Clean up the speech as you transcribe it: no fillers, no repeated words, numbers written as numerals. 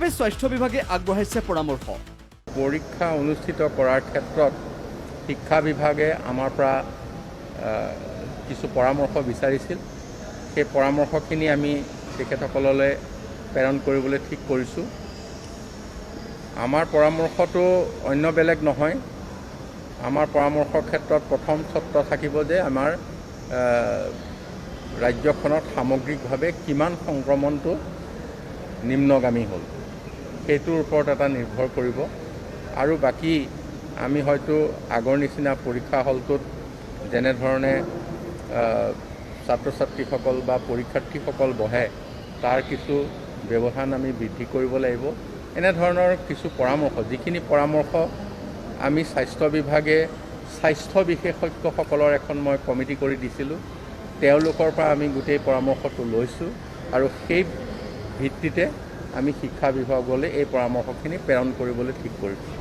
বাবে স্বাস্থ্য বিভাগে আগবঢ়াইছে পৰামৰ্শ। পৰীক্ষা অনুষ্ঠিত কৰাৰ ক্ষেত্ৰত শিক্ষা বিভাগে আমাৰ পৰা কিছু পৰামৰ্শ বিচাৰিছিল। সেই পৰামৰ্শখিনি আমি তেখেতসকললৈ প্ৰেৰণ কৰিবলৈ ঠিক কৰিছোঁ। আমাৰ পৰামৰ্শটো অন্য বেলেগ নহয়। আমাৰ পৰামৰ্শৰ ক্ষেত্ৰত প্ৰথম চৰ্ত থাকিব যে আমাৰ ৰাজ্যখনত সামগ্ৰিকভাৱে কিমান সংক্ৰমণটো নিম্নগামী হ'ল সেইটোৰ ওপৰত এটা নিৰ্ভৰ কৰিব। আৰু বাকী আমি হয়তো আগৰ নিচিনা পৰীক্ষা হলটোত যেনেধৰণে ছাত্ৰ ছাত্ৰীসকল বা পৰীক্ষাৰ্থীসকল বহে তাৰ কিছু ব্যৱধান আমি বৃদ্ধি কৰিব লাগিব। এনেধৰণৰ কিছু পৰামৰ্শ, যিখিনি পৰামৰ্শ আমি স্বাস্থ্য বিভাগে স্বাস্থ্য বিশেষজ্ঞসকলৰ এখন মই কমিটি কৰি দিছিলোঁ, তেওঁলোকৰ পৰা আমি গোটেই পৰামৰ্শটো লৈছোঁ আৰু সেই ভিত্তিতে আমি শিক্ষা বিভাগলৈ এই পৰামৰ্শখিনি প্ৰেৰণ কৰিবলৈ ঠিক কৰিছোঁ।